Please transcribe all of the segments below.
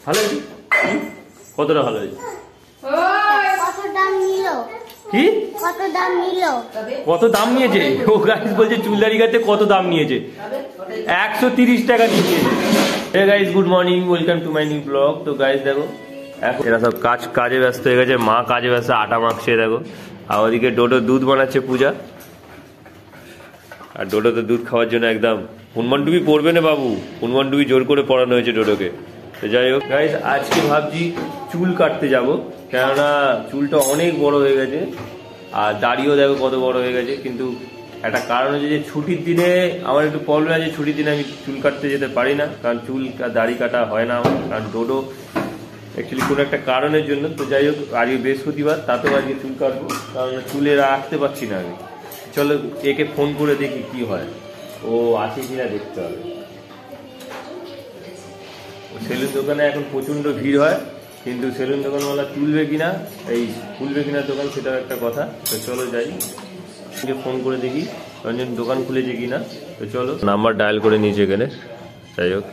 ভালো হয়েছে? কতটা ভালো হয়েছে? কি কত দাম নিয়েছে? ও গাইস বলছে চুলদারি কাটতে কত দাম নিয়েছে? 130 টাকা নিয়েছে। Hey guys, good morning, welcome to my new blog. তো গাইস দেখো, এখন এরা সব কাজে ব্যস্ত হয়ে গেছে। মা কাজে ব্যস্ত, আটা মাখছে দেখো। আর ওদিকে ডোডো দুধ বানাচ্ছে পূজা। আর ডোডো তো দুধ খাওয়ার জন্য একদম হনুমান ডুবি পড়বে না বাবু। হনুমান ডুবি জোর করে পড়ানো হয়েছে ডোডোকে। তো যাই হোক গাইস, আজকে ভাবছি চুল কাটতে যাব, কেননা চুলটা অনেক বড় হয়ে গেছে আর দাড়িও দেখো কত বড় হয়ে গেছে। কিন্তু একটা কারণ হচ্ছে যে ছুটির দিনে আমার একটু প্রবলেম আছে। ছুটির দিনে আমি চুল কাটতে যেতে পারি না, কারণ চুল দাড়ি কাটা হয় না আমার, কারণ ডোডো অ্যাকচুয়ালি কোনো একটা কারণের জন্য। তো যাই হোক, আজকে বৃহস্পতিবার, তাতেও আজকে চুল কাটবো, কারণ চুলে রাখতে পারছি না আমি। চলো একে ফোন করে দেখি কি হয়, ও আছে কিনা দেখতে হবে। সেলুন দোকানে এখন প্রচণ্ড ভিড় হয়, কিন্তু সেলুন দোকানওয়ালা তুলবে কিনা, এই খুলবে কিনা দোকান, সেটাও একটা কথা। তো চলো যাই, ফোন করে দেখি রঞ্জন দোকান খুলেছে কিনা। তো চলো, নাম্বার ডায়াল করে নিয়েছে এখানে। যাই হোক,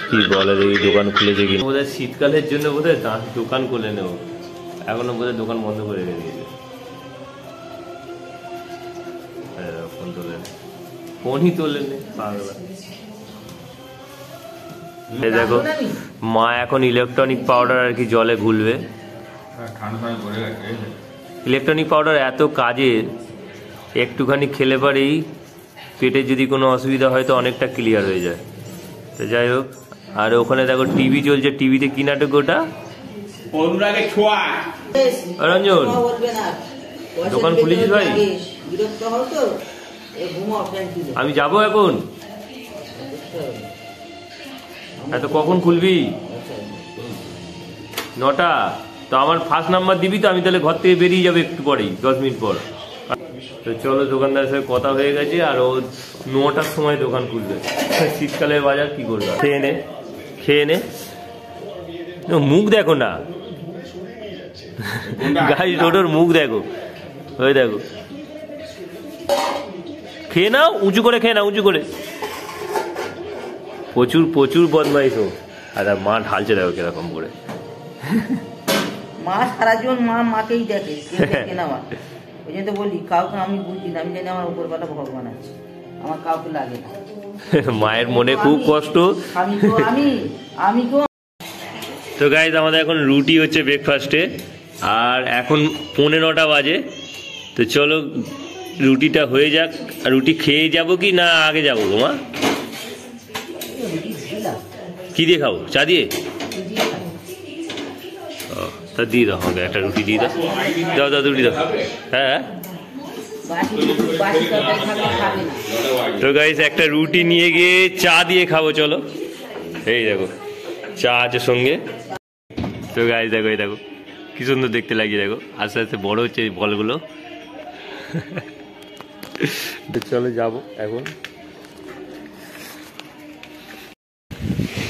কি বলে দেখি দোকান খুলেছে কিনা। বোধহয় শীতকালের জন্য বোধহয় দোকান খুলে নেব, এখনো বোধহয় দোকান বন্ধ করে রেখে দিয়েছে। ফোন তোলে, ফোনই তোলে নে পাগলা। দেখো মা এখন ইলেকট্রনিক পাউডার আর কি জলে গুলবে। ইলেকট্রনিক পাউডার এত কাজের, একটুখানি খেলে পারেই পেটে যদি কোনো অসুবিধা হয় তো অনেকটা ক্লিয়ার হয়ে যায়। তো যাই হোক, আর ওখানে দেখো টিভি চলছে। টিভিতে কি নাটক ওটা? রঞ্জন দোকান খুলেছিস ভাই? আমি যাবো এখন। এত কখন খুলবি? 9টা। তো আমার ফার্স্ট নাম্বার দিবি তো, আমি তাহলে ঘর থেকে বেরিয়ে যাবো একটু পরেই, 10 মিনিট পর। তো চলো, দোকানদারের সাথে কথা হয়ে গেছে, আর ও 9টার সময় দোকান খুলবে। শীতকালের বাজার কি করবে? খেয়ে নে। মুখ দেখো না গাইস, ডোডোর মুখ দেখো, ওই দেখো। খেয়ে নাও, উঁচু করে খেয়ে নাও, উঁচু করে। প্রচুর প্রচুর বদমাইশ ও। আর মা ঢালছে দেখো কিরকম করে। মা সারা জীবন মাকেই দেখে না। ওই জন্য তো বলি, কাউকে আমি বুঝি না, আমি জানি আমার উপরবেলা ভগবান আছে, আমার কাউকে লাগে না। মায়ের মনে খুব কষ্ট। তো গাইজ, আমাদের এখন রুটি হচ্ছে ব্রেকফাস্টে, আর এখন 9:45 বাজে। তো চলো রুটিটা হয়ে যাক। আর রুটি খেয়ে যাবো কি না আগে যাবো মা? কি দিয়ে খাবো? চা দিয়ে? তা দিয়ে দাও আমাকে একটা রুটি দিয়ে দাও। দাও দাও রুটি দাও। হ্যাঁ, তো গাইস একটা রুটি নিয়ে গিয়ে চা দিয়ে খাবো। চলো, এই দেখো চা আছে সঙ্গে। তো গাইস দেখো, এই দেখো কি সুন্দর দেখতে লাগে। দেখো আস্তে আস্তে বড় হচ্ছে এই বলগুলো। তো চলো যাবো এখন।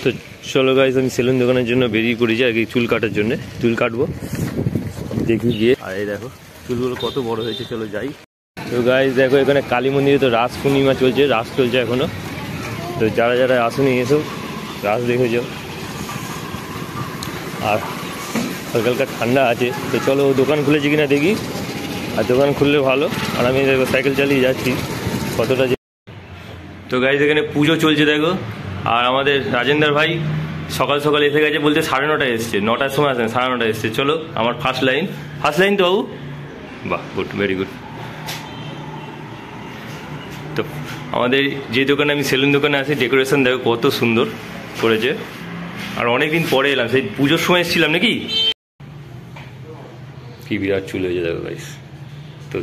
তো চলো গাইস, আমি সেলুন দোকানের জন্য বেরিয়ে পড়েছি আর কি, চুল কাটার জন্য। চুল কাটবো দেখি গিয়ে। আর এই দেখো চুলগুলো কত বড় হয়েছে। চলো যাই। তো গাইস দেখো, এখানে কালী মন্দিরে তো রাস পূর্ণিমা চলছে, রাস চলছে এখনো। তো যারা যারা আসেনি এসো, রাস দেখে যাও। আর হালকা হালকা ঠান্ডা আছে। তো চলো দোকান খুলেছে কিনা দেখি, আর দোকান খুললে ভালো। আর আমি দেখো সাইকেল চালিয়ে যাচ্ছি কতটা। তো গাইস এখানে পুজো চলছে দেখো, আর আমাদের রাজেন্দ্র ভাই সকাল সকাল এসে গেছে, বলতে 9:30 এসছে। 9টার সময় আসেন, 9:30 এসছে। চলো আমার ফার্স্ট লাইন তো বাবু। বাহ, গুড, ভেরি গুড। তো আমাদের যে দোকানে আমি সেলুন দোকানে আছি, ডেকোরেশন দেখো কত সুন্দর করেছে। আর অনেকদিন পরে এলাম, সেই পুজোর সময় এসেছিলাম নাকি। কি বিরাট চুল হয়েছে দেখো গাইস। তো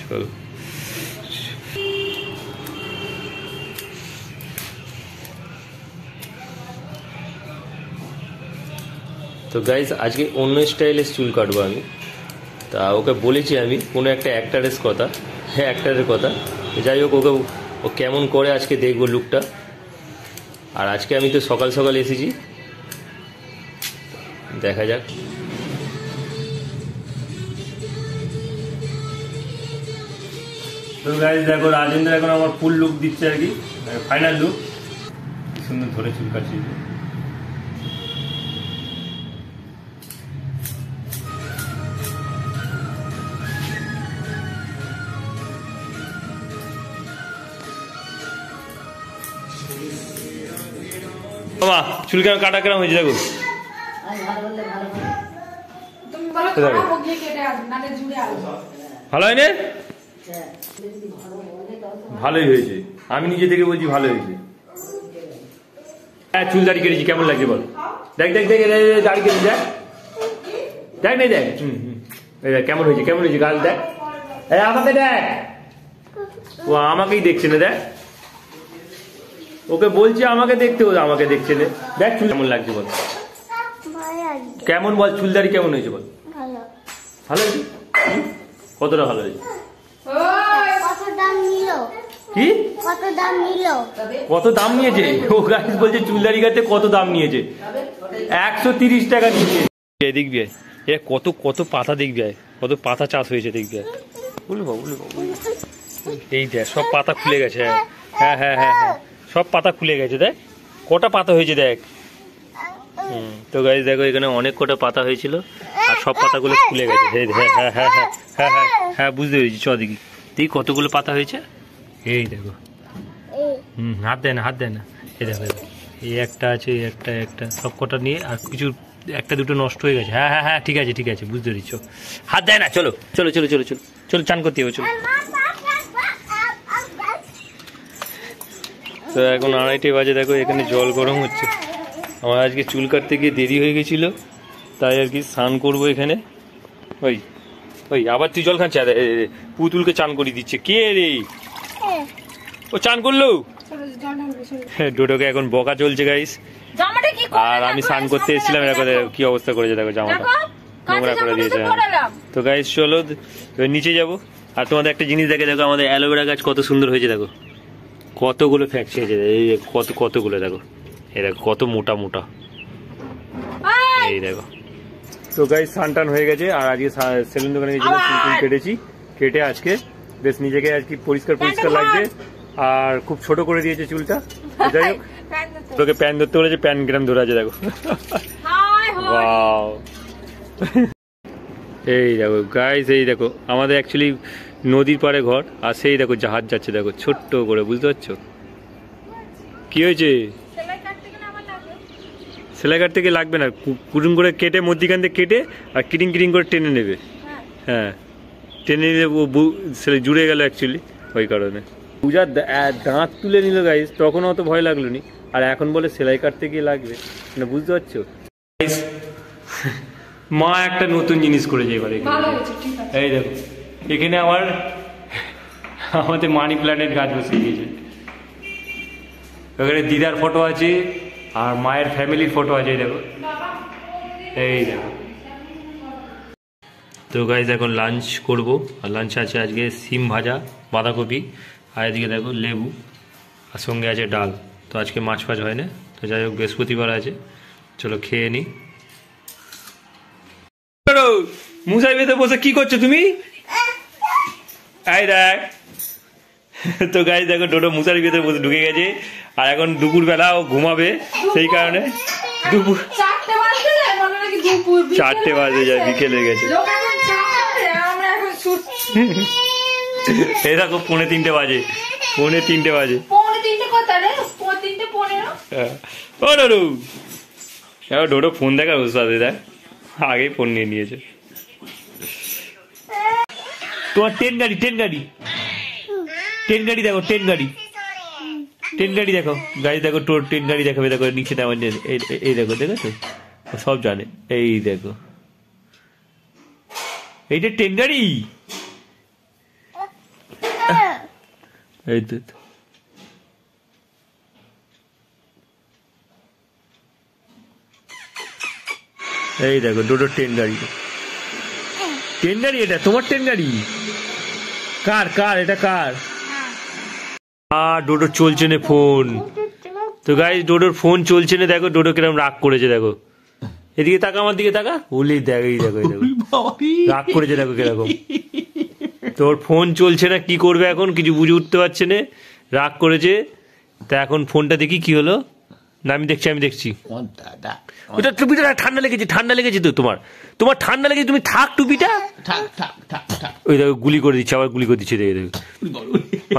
চলো, তো গাইস আজকে অন্য স্টাইলের চুল কাটবো আমি। তা ওকে বলেছি আমি কোনো একটা অ্যাক্টারের কথা, হ্যাঁ অ্যাক্টারের কথা। যাই হোক, ও কেমন করে আজকে দেখবো লুকটা। আর আজকে আমি তো সকাল সকাল এসেছি, দেখা যাক। তো গাইস দেখো রাজেন্দ্র এখন আমার ফুল লুক দিচ্ছে আর কি, ফাইনাল লুক। সুন্দর ধরে চুল কাটছি। বাবা চুল কেমন কাটা কেমন হয়েছে দেখো। ভালো হয়নি? ভালোই হয়েছে, আমি নিজে থেকে বলছি ভালো হয়েছে। হ্যাঁ চুল দাড়ি কেটেছি, কেমন লাগছে বল? দেখ দেখ দেখ দাড়ি কেটেছি, দেখ দেখ নেই দেখ। কেমন হয়েছে, কেমন হয়েছে গাল দেখ। আমাকে দেখ, ও আমাকেই দেখছে না, দেখ ওকে বলছি আমাকে দেখতে, ও আমাকে দেখছে না। দেখ চুল কেমন লাগছে বল, কেমন বল চুল দাড়ি কেমন হয়েছে বল? ভালো হয়েছে। কতটা ভালো হয়েছে? কি কত দাম নিয়েছে? ও গাইস বলছে চুল দাড়ি কাটতে কত দাম নিয়েছে? 130 টাকা নিয়েছে। দেখবি এ কত কত পাতা, দেখবি কত পাতা চাষ হয়েছে, দেখবি বলবো বলবো। এই দেখ সব পাতা খুলে গেছে। হ্যাঁ হ্যাঁ হ্যাঁ হ্যাঁ সব পাতা খুলে গেছে, দেখ কটা পাতা হয়েছে দেখ। তো গাইস দেখো এখানে অনেক কটা পাতা হয়েছিল আর সব পাতাগুলো খুলে গেছে। হ্যাঁ হ্যাঁ হ্যাঁ হ্যাঁ হ্যাঁ হ্যাঁ হ্যাঁ বুঝতে পেরেছি। চ দেখি তুই কতগুলো পাতা হয়েছে। এই দেখো, হাত দেয় না, হাত দেয় না। এই দেখো এই একটা আছে, একটা একটা সব কটা নিয়ে আর কিছু একটা দুটো নষ্ট হয়ে গেছে। হ্যাঁ হ্যাঁ হ্যাঁ ঠিক আছে ঠিক আছে বুঝতে পেরেছি। হাত দেয় না, চলো চলো চলো চলো চলো চলো চান করতে হবে চলো। তো এখন 2:30 বাজে, দেখো এখানে জল গরম হচ্ছে। আমার আজকে চুল কাটতে গিয়ে দেরি হয়ে গেছিলো, তাই আর কি স্নান করবো এখানে। ওই ওই আবার তুই জল খাচ্ছে, পুতুলকে চান করিয়ে দিচ্ছে। কে রে ও চান করলো? ডোডোকে এখন বকা চলছে গাইস। আর আমি স্নান করতে এসেছিলাম, এরকম কি অবস্থা করেছে দেখো, জামাটা নোংরা করে দিয়েছে। তো গাইস চলো নিচে যাবো। আর তোমাদের একটা জিনিস দেখে দেখো, আমাদের অ্যালোভেরা গাছ কত সুন্দর হয়েছে, দেখো কতগুলো ফ্যাকশন হয়েছে। এই কতগুলো দেখো, এই দেখো কত মোটা মোটা, এই দেখো। তো গাইস স্নান টান হয়ে গেছে আর আজকে সেলুন দোকানে গেছিলাম, চুল কেটেছি। কেটে আজকে বেশ নিজেকে আজকে পরিষ্কার পরিষ্কার লাগছে আর খুব ছোট করে দিয়েছে চুলটা। যাই হোক তোকে প্যান ধরতে বলেছে, প্যান গ্রাম ধরে আছে দেখো। ওয়াও এই দেখো গাইস, এই দেখো আমাদের অ্যাকচুয়ালি নদীর পাড়ে ঘর আর সেই দেখো জাহাজ যাচ্ছে, দেখো ছোট্ট করে, বুঝতে পারছো কি হয়েছে? সেলাই কাটতে গিয়ে লাগবে না, কুটুম করে কেটে মধ্যিখান থেকে কেটে আর কিটিং কিটিং করে টেনে নেবে। হ্যাঁ টেনে নিলে সেলাই জুড়ে গেল অ্যাকচুয়ালি, ওই কারণে। পূজার দাঁত তুলে নিল গাইস, তখন অত ভয় লাগলো নি, আর এখন বলে সেলাই কাটতে গিয়ে লাগবে, মানে বুঝতে পারছো? মা একটা নতুন জিনিস করেছে এবারে। এই দেখো এখানে আমাদের মানি প্ল্যান্টের গাছ বসিয়ে দিয়েছে। ওখানে দিদার ফটো আছে আর মায়ের ফ্যামিলির ফটো আছে, দেখো এই দেখো। তো গাইস এখন লাঞ্চ করব, আর লাঞ্চ আছে আজকে সিম ভাজা, বাঁধাকপি, আর এদিকে দেখো লেবু, আর সঙ্গে আছে ডাল। তো আজকে মাছ ফাছ হয় না, তো যাই হোক বৃহস্পতিবার আছে, চলো খেয়ে নিই। মুসাই বেঁধে বসে কি করছো তুমি? এই দেখ। তো গাইস দেখো ডোডো মুসারি ভেতরে বসে ঢুকে গেছে, আর এখন দুপুর বেলা ও ঘুমাবে, সেই কারণে দুপুর 4টে বাজে যায়, বিকেল হয়ে গেছে। এই দেখো 2:45 বাজে, 3:45 বাজে। ও ডোডো, ডোডো ফোন দেখার বুঝতে দেখ, আগেই ফোন নিয়ে নিয়েছে। তোমার ট্রেন গাড়ি দেখো, ট্রেন গাড়ি দেখো গাড়ি দেখো, তোর ট্রেন গাড়ি দেখাবে, দেখো নিচে তেমন। এই দেখো, দেখেছো সব জানে। এই দেখো এইটা ট্রেন গাড়ি, এই তো। এই দেখো ডোডোর ট্রেন গাড়ি, এটা তোমার ট্রেন গাড়ি? কার এটা কার? ডোডোর চলছে না ফোন। তো গাইস ডোডোর ফোন চলছে না, দেখো ডোডো কিরকম রাগ করেছে, দেখো এদিকে তাকা, আমার দিকে তাকা, বলি দেখ, এই দেখো রাগ করেছে, দেখো কিরকম। তোর ফোন চলছে না, কি করবে এখন কিছু বুঝে উঠতে পারছে না, রাগ করেছে। তা এখন ফোনটা দেখি কি হলো না, আমি দেখছি ওটা টুপিটা ঠান্ডা লেগেছে তো, তোমার ঠান্ডা লেগেছে, তুমি থাক টুপিটা। ওই দেখো গুলি করে দিচ্ছে, আবার গুলি করে দিচ্ছে, দেখে দেখো।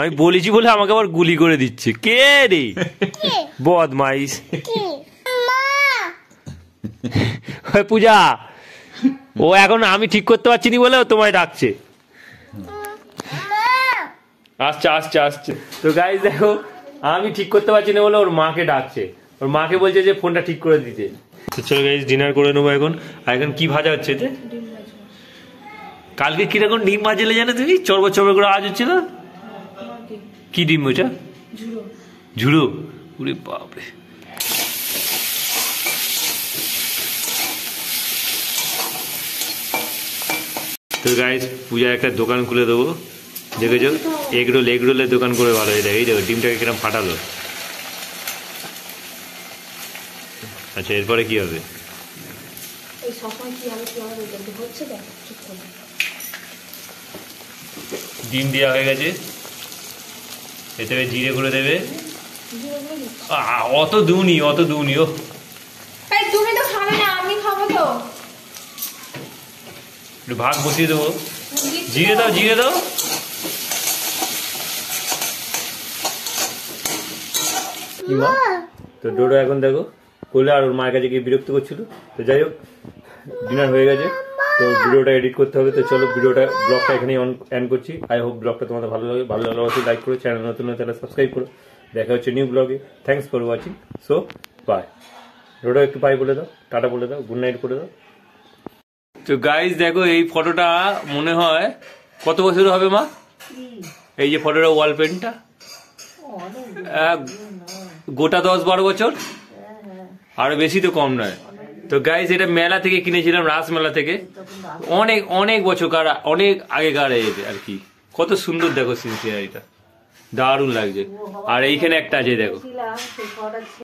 আমি বলেছি বলে আমাকে আবার গুলি করে দিচ্ছে। কে রে বদমাইশ? পূজা, ও এখন আমি ঠিক করতে পারছি নি বলে তোমায় ডাকছে। আসছে। তো গাইস দেখো, আমি ঠিক করতে পারছি না বলে ওর মাকে ডাকছে, ওর মাকে বলছে যে ফোনটা ঠিক করে দিতে। তো চলো গাইস ডিনার করে নেবো এখন। আর এখন কি ভাজা হচ্ছে এতে? কালকে কিরকম ডিম ভাজলে জানো তুমি? চড়বড় করে আওয়াজ হচ্ছিল। কি ডিম ওটা? ঝুড়ো। ওরে বাপরে। তো গাইস পূজা একটা দোকান খুলে দেবো, দেখেছো? এগরোলের দোকান করে ভালো হয়ে যায়। এই দেখো ডিমটাকে কিরকম ফাটালো। আচ্ছা এরপরে কি হবে? ডিম দেওয়া হয়ে গেছে, এতে জিরে করে দেবে। অত দুনি ও তুমি তো খাবে না, আমি খাবো তো। একটু ভাগ বসিয়ে দেবো। জিরে দাও। তো ডোডো এখন দেখো করলে, আর ওর মায়ের কাছে গিয়ে বিরক্ত করছিল। তো যাই হোক ডিনার হয়ে গেছে, তো ভিডিওটা এডিট করতে হবে। তো চলো ব্লগটা এখানেই এন্ড করছি। আই হোপ ব্লগটা তোমাদের ভালো লাগে। ভালো লাগলে লাইক করো, চ্যানেল নতুন তাহলে সাবস্ক্রাইব করো। দেখা হচ্ছে নিউ ব্লগে। Thanks for watching. So bye. ডোডো একটু বাই বলে দাও, টাটা বলে দাও, গুড নাইট করে দাও। তো গাইস দেখো এই ফটোটা মনে হয় কত বছর হবে মা? এই যে ফটোটা ওয়াল পেন্টটা গোটা 10-12 বছর, আরো বেশি তো কম নয়। তো গাইস এটা মেলা থেকে কিনেছিলাম, রাস মেলা থেকে। অনেক বছর অনেক আগেকার আর কি। কত সুন্দর দেখো সিনসিয়ারিটা, দারুণ লাগছে। আর এইখানে একটা আছে দেখো।